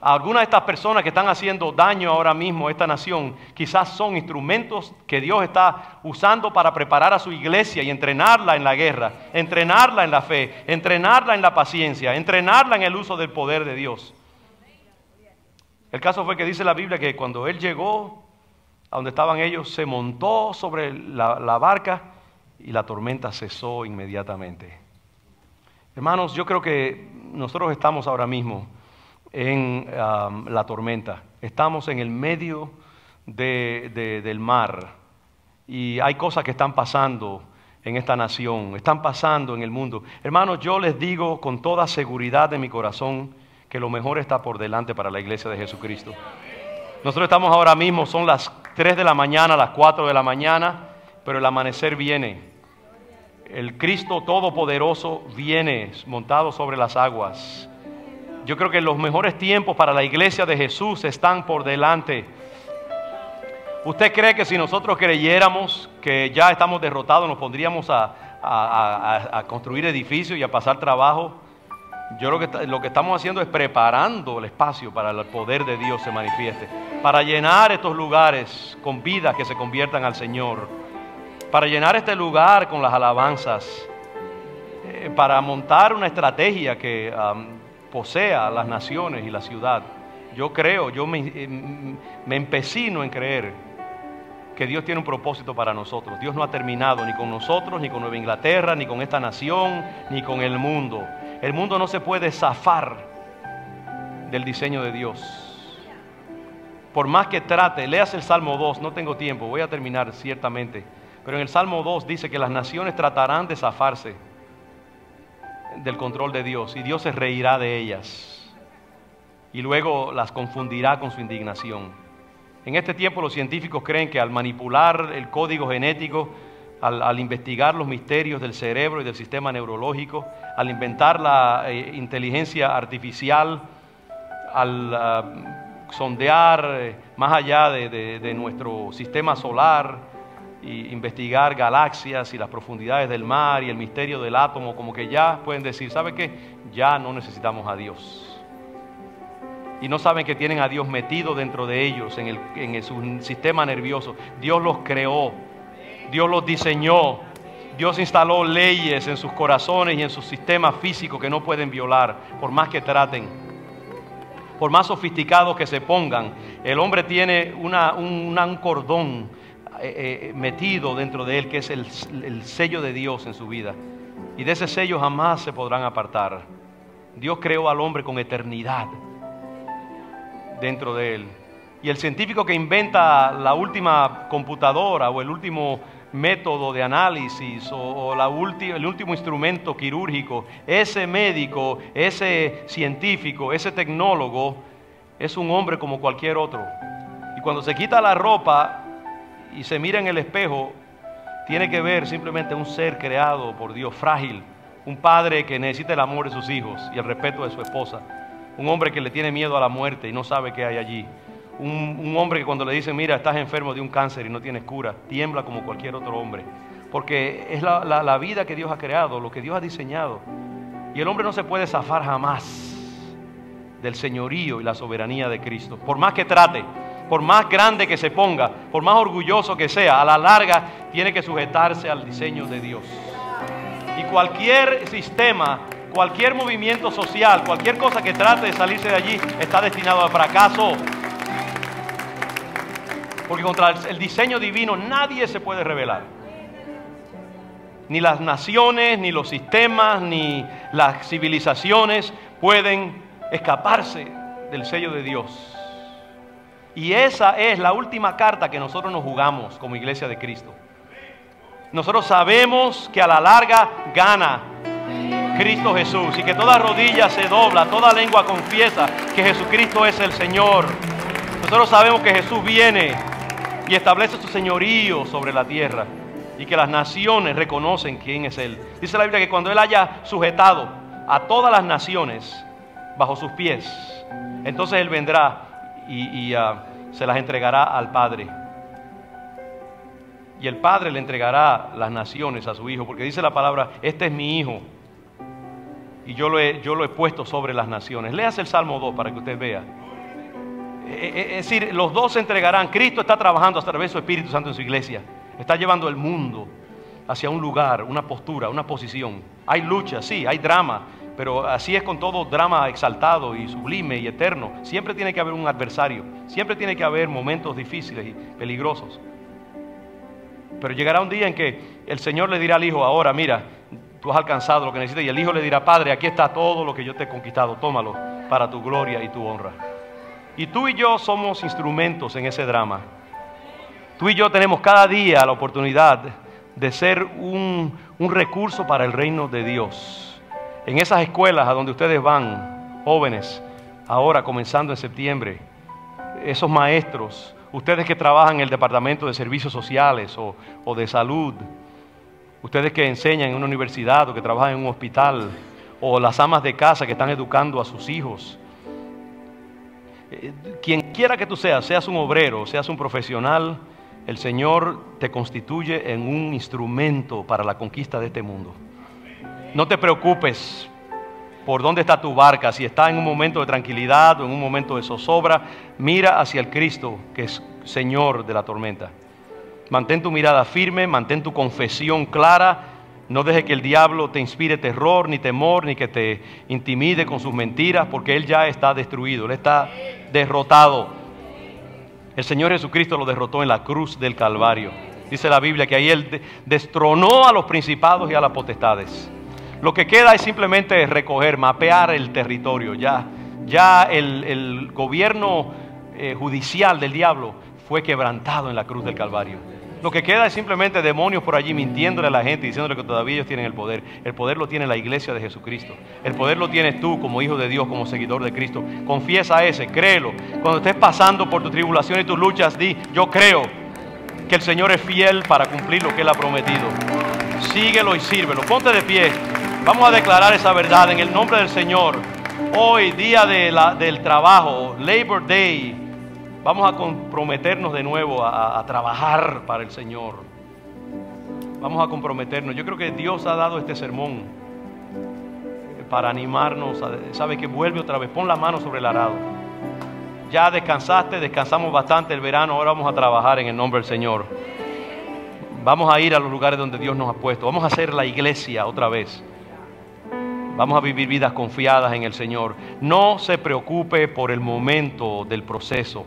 Algunas de estas personas que están haciendo daño ahora mismo a esta nación, quizás son instrumentos que Dios está usando para preparar a su iglesia y entrenarla en la guerra, entrenarla en la fe, entrenarla en la paciencia, entrenarla en el uso del poder de Dios. El caso fue que dice la Biblia que cuando Él llegó a donde estaban ellos, se montó sobre la barca y la tormenta cesó inmediatamente. Hermanos, yo creo que nosotros estamos ahora mismo en la tormenta. Estamos en el medio del mar y hay cosas que están pasando en esta nación, están pasando en el mundo. Hermanos, yo les digo con toda seguridad de mi corazón que lo mejor está por delante para la iglesia de Jesucristo. Nosotros estamos ahora mismo, son las 3 de la mañana, las 4 de la mañana, pero el amanecer viene. El Cristo Todopoderoso viene montado sobre las aguas. Yo creo que los mejores tiempos para la iglesia de Jesús están por delante. ¿Usted cree que si nosotros creyéramos que ya estamos derrotados, nos pondríamos a construir edificios y a pasar trabajo? Yo lo que estamos haciendo es preparando el espacio para el poder de Dios se manifieste, para llenar estos lugares con vidas que se conviertan al Señor, para llenar este lugar con las alabanzas, para montar una estrategia que posea las naciones y la ciudad. Yo creo, yo me empecino en creer que Dios tiene un propósito para nosotros. Dios no ha terminado ni con nosotros, ni con Nueva Inglaterra, ni con esta nación, ni con el mundo. El mundo no se puede zafar del diseño de Dios. Por más que trate, leas el Salmo 2, no tengo tiempo, voy a terminar ciertamente. Pero en el Salmo 2 dice que las naciones tratarán de zafarse del control de Dios y Dios se reirá de ellas y luego las confundirá con su indignación. En este tiempo los científicos creen que al manipular el código genético, al investigar los misterios del cerebro y del sistema neurológico, al inventar la inteligencia artificial, al sondear más allá de nuestro sistema solar y investigar galaxias y las profundidades del mar y el misterio del átomo, como que ya pueden decir, ¿sabe qué? Ya no necesitamos a Dios. Y no saben que tienen a Dios metido dentro de ellos, en su sistema nervioso. Dios los creó, Dios los diseñó, Dios instaló leyes en sus corazones y en sus sistemas físicos que no pueden violar, por más que traten. Por más sofisticados que se pongan, el hombre tiene un cordón metido dentro de él, que es el sello de Dios en su vida. Y de ese sello jamás se podrán apartar. Dios creó al hombre con eternidad dentro de él. Y el científico que inventa la última computadora o el último método de análisis o el último instrumento quirúrgico, ese médico, ese científico, ese tecnólogo, es un hombre como cualquier otro. Y cuando se quita la ropa y se mira en el espejo, tiene que ver simplemente un ser creado por Dios, frágil, un padre que necesita el amor de sus hijos y el respeto de su esposa, un hombre que le tiene miedo a la muerte y no sabe qué hay allí, un hombre que cuando le dicen, mira, estás enfermo de un cáncer y no tienes cura, tiembla como cualquier otro hombre, porque es la vida que Dios ha creado, lo que Dios ha diseñado, y el hombre no se puede zafar jamás del señorío y la soberanía de Cristo, por más que trate, por más grande que se ponga, por más orgulloso que sea, a la larga tiene que sujetarse al diseño de Dios. Y cualquier sistema, cualquier movimiento social, cualquier cosa que trate de salirse de allí, está destinado al fracaso. Porque contra el diseño divino nadie se puede rebelar. Ni las naciones, ni los sistemas, ni las civilizaciones pueden escaparse del sello de Dios. Y esa es la última carta que nosotros nos jugamos como Iglesia de Cristo. Nosotros sabemos que a la larga gana Cristo Jesús y que toda rodilla se dobla, toda lengua confiesa que Jesucristo es el Señor. Nosotros sabemos que Jesús viene y establece su señorío sobre la tierra y que las naciones reconocen quién es Él. Dice la Biblia que cuando Él haya sujetado a todas las naciones bajo sus pies, entonces Él vendrá y se las entregará al Padre. Y el Padre le entregará las naciones a su Hijo, porque dice la palabra, este es mi Hijo y yo lo he puesto sobre las naciones. Léase el Salmo 2 para que usted vea. Es decir, los dos se entregarán. Cristo está trabajando a través de su Espíritu Santo en su iglesia. Está llevando el mundo hacia un lugar, una postura, una posición. Hay lucha, sí, hay drama, pero así es con todo drama exaltado y sublime y eterno. Siempre tiene que haber un adversario. Siempre tiene que haber momentos difíciles y peligrosos. Pero llegará un día en que el Señor le dirá al Hijo, ahora mira, tú has alcanzado lo que necesitas. Y el Hijo le dirá, Padre, aquí está todo lo que yo te he conquistado, tómalo para tu gloria y tu honra. Y tú y yo somos instrumentos en ese drama. Tú y yo tenemos cada día la oportunidad de ser un recurso para el reino de Dios. En esas escuelas a donde ustedes van, jóvenes, ahora comenzando en septiembre, esos maestros, ustedes que trabajan en el departamento de servicios sociales o de salud, ustedes que enseñan en una universidad o que trabajan en un hospital, o las amas de casa que están educando a sus hijos. Quien quiera que tú seas un obrero, seas un profesional, el Señor te constituye en un instrumento para la conquista de este mundo. No te preocupes por dónde está tu barca, si está en un momento de tranquilidad o en un momento de zozobra. Mira hacia el Cristo, que es Señor de la tormenta. Mantén tu mirada firme, mantén tu confesión clara. No deje que el diablo te inspire terror, ni temor, ni que te intimide con sus mentiras, porque Él ya está destruido, Él está derrotado. El Señor Jesucristo lo derrotó en la cruz del Calvario. Dice la Biblia que ahí Él destronó a los principados y a las potestades. Lo que queda es simplemente recoger, mapear el territorio. Ya el gobierno judicial del diablo fue quebrantado en la cruz del Calvario. Lo que queda es simplemente demonios por allí mintiéndole a la gente, diciéndole que todavía ellos tienen el poder. El poder lo tiene la iglesia de Jesucristo. El poder lo tienes tú como hijo de Dios, como seguidor de Cristo. Confiesa ese, créelo. Cuando estés pasando por tu tribulación y tus luchas, di, yo creo que el Señor es fiel para cumplir lo que Él ha prometido. Síguelo y sírvelo. Ponte de pie. Vamos a declarar esa verdad en el nombre del Señor. Hoy, día del trabajo, Labor Day, vamos a comprometernos de nuevo a trabajar para el Señor. Vamos a comprometernos. Yo creo que Dios ha dado este sermón para animarnos. Sabe que vuelve otra vez. Pon la mano sobre el arado. Ya descansaste, descansamos bastante el verano. Ahora vamos a trabajar en el nombre del Señor. Vamos a ir a los lugares donde Dios nos ha puesto. Vamos a hacer la iglesia otra vez. Vamos a vivir vidas confiadas en el Señor. No se preocupe por el momento del proceso.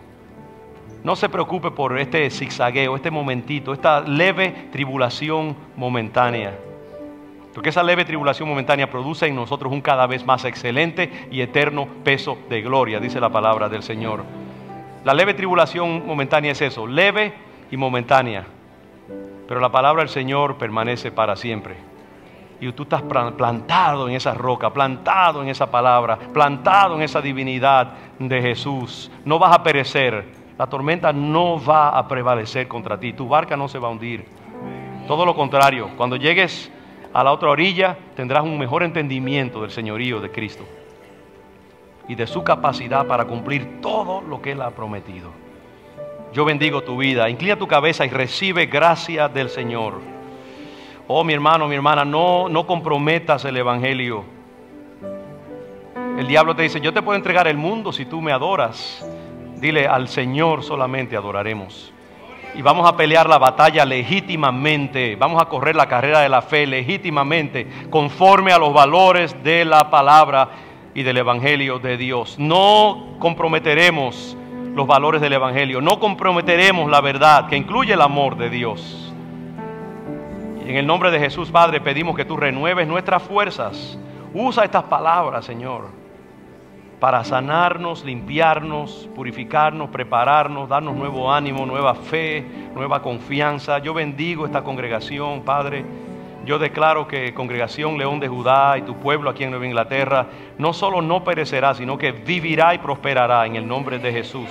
No se preocupe por este zigzagueo, este momentito, esta leve tribulación momentánea. Porque esa leve tribulación momentánea produce en nosotros un cada vez más excelente y eterno peso de gloria, dice la palabra del Señor. La leve tribulación momentánea es eso, leve y momentánea. Pero la palabra del Señor permanece para siempre. Y tú estás plantado en esa roca, plantado en esa palabra, plantado en esa divinidad de Jesús. No vas a perecer. La tormenta no va a prevalecer contra ti. Tu barca no se va a hundir. Todo lo contrario, cuando llegues a la otra orilla, tendrás un mejor entendimiento del señorío de Cristo y de su capacidad para cumplir todo lo que Él ha prometido. Yo bendigo tu vida. Inclina tu cabeza y recibe gracia del Señor. Oh, mi hermano, mi hermana, no comprometas el Evangelio. El diablo te dice, yo te puedo entregar el mundo si tú me adoras. Dile, al Señor solamente adoraremos. Y vamos a pelear la batalla legítimamente. Vamos a correr la carrera de la fe legítimamente, conforme a los valores de la palabra y del Evangelio de Dios. No comprometeremos los valores del Evangelio. No comprometeremos la verdad, que incluye el amor de Dios. Y en el nombre de Jesús, Padre, pedimos que tú renueves nuestras fuerzas. Usa estas palabras, Señor, para sanarnos, limpiarnos, purificarnos, prepararnos, darnos nuevo ánimo, nueva fe, nueva confianza. Yo bendigo esta congregación, Padre. Yo declaro que Congregación León de Judá y tu pueblo aquí en Nueva Inglaterra no solo no perecerá, sino que vivirá y prosperará en el nombre de Jesús.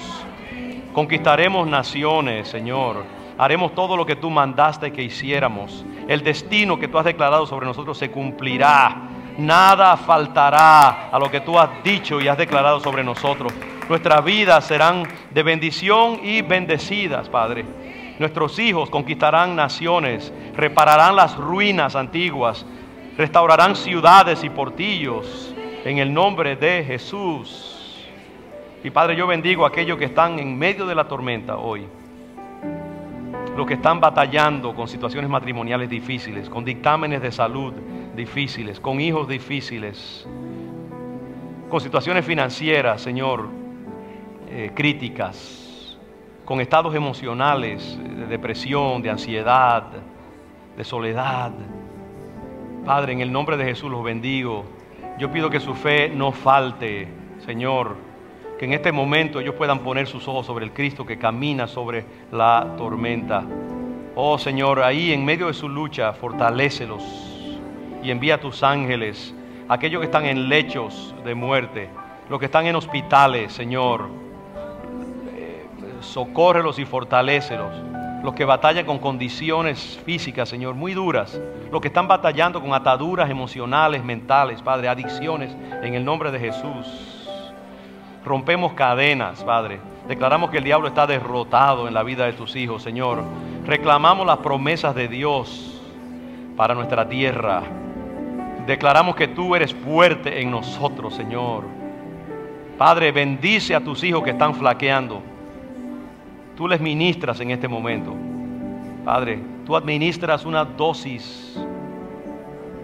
Conquistaremos naciones, Señor. Haremos todo lo que tú mandaste que hiciéramos. El destino que tú has declarado sobre nosotros se cumplirá. Nada faltará a lo que tú has dicho y has declarado sobre nosotros. Nuestras vidas serán de bendición y bendecidas, Padre. Nuestros hijos conquistarán naciones, repararán las ruinas antiguas, restaurarán ciudades y portillos en el nombre de Jesús. Y Padre, yo bendigo a aquellos que están en medio de la tormenta hoy. Los que están batallando con situaciones matrimoniales difíciles, con dictámenes de salud difíciles, con hijos difíciles, con situaciones financieras, Señor, críticas, con estados emocionales de depresión, de ansiedad, de soledad. Padre, en el nombre de Jesús los bendigo. Yo pido que su fe no falte, Señor, que en este momento ellos puedan poner sus ojos sobre el Cristo que camina sobre la tormenta. Oh Señor, ahí en medio de su lucha, fortalécelos y envía a tus ángeles, aquellos que están en lechos de muerte, los que están en hospitales, Señor. Socórrelos y fortalécelos. Los que batallan con condiciones físicas, Señor, muy duras. Los que están batallando con ataduras emocionales, mentales, Padre, adicciones, en el nombre de Jesús. Rompemos cadenas, Padre. Declaramos que el diablo está derrotado en la vida de tus hijos, Señor. Reclamamos las promesas de Dios para nuestra tierra. Declaramos que tú eres fuerte en nosotros, Señor. Padre, bendice a tus hijos que están flaqueando. Tú les ministras en este momento. Padre, tú administras una dosis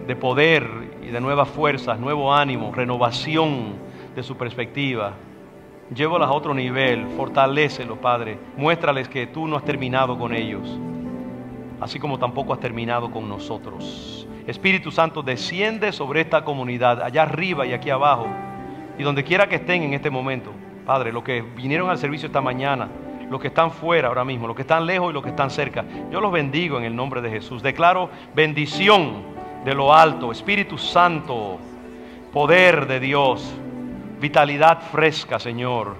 de poder y de nuevas fuerzas, nuevo ánimo, renovación de su perspectiva. Llévalos a otro nivel, fortalécelos, Padre. Muéstrales que tú no has terminado con ellos, así como tampoco has terminado con nosotros. Espíritu Santo, desciende sobre esta comunidad, allá arriba y aquí abajo, y donde quiera que estén en este momento. Padre, los que vinieron al servicio esta mañana, los que están fuera ahora mismo, los que están lejos y los que están cerca, yo los bendigo en el nombre de Jesús. Declaro bendición de lo alto, Espíritu Santo, poder de Dios, vitalidad fresca, Señor.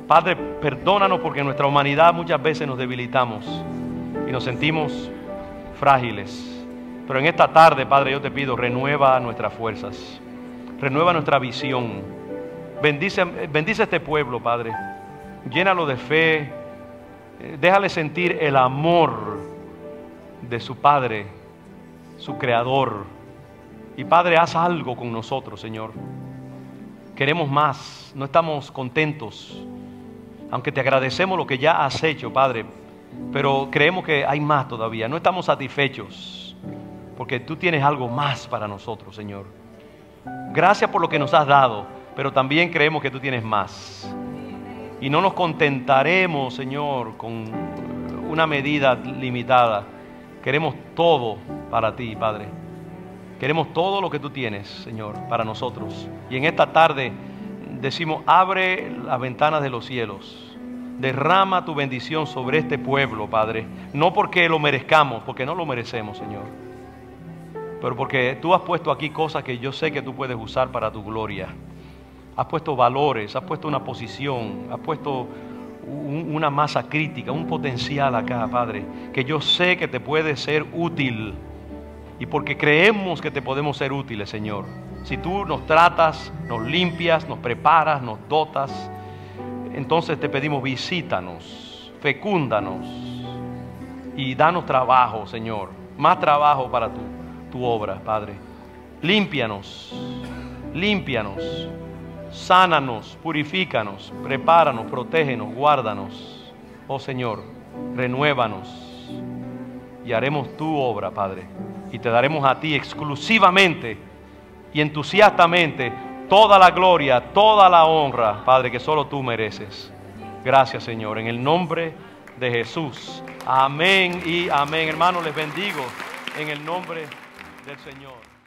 Padre, perdónanos porque en nuestra humanidad muchas veces nos debilitamos y nos sentimos frágiles. Pero en esta tarde, Padre, yo te pido, renueva nuestras fuerzas, renueva nuestra visión. Bendice a este pueblo, Padre. Llénalo de fe. Déjale sentir el amor de su Padre, su Creador. Y Padre, haz algo con nosotros, Señor. Queremos más, no estamos contentos. Aunque te agradecemos lo que ya has hecho, Padre, pero creemos que hay más todavía. No estamos satisfechos, porque tú tienes algo más para nosotros, Señor. Gracias por lo que nos has dado, pero también creemos que tú tienes más. Y no nos contentaremos, Señor, con una medida limitada. Queremos todo para ti, Padre. Queremos todo lo que tú tienes, Señor, para nosotros. Y en esta tarde decimos, abre las ventanas de los cielos. Derrama tu bendición sobre este pueblo, Padre. No porque lo merezcamos, porque no lo merecemos, Señor. Pero porque tú has puesto aquí cosas que yo sé que tú puedes usar para tu gloria. Has puesto valores, has puesto una posición, has puesto una masa crítica, un potencial acá, Padre, que yo sé que te puede ser útil. Y porque creemos que te podemos ser útiles, Señor. Si tú nos tratas, nos limpias, nos preparas, nos dotas, entonces te pedimos, visítanos, fecúndanos y danos trabajo, Señor. Más trabajo para tu obra, Padre. Límpianos, sánanos, purifícanos, prepáranos, protégenos, guárdanos. Oh Señor, renuévanos y haremos tu obra, Padre. Y te daremos a ti exclusivamente y entusiastamente toda la gloria, toda la honra, Padre, que solo tú mereces. Gracias, Señor, en el nombre de Jesús. Amén y amén. Hermanos, les bendigo en el nombre del Señor.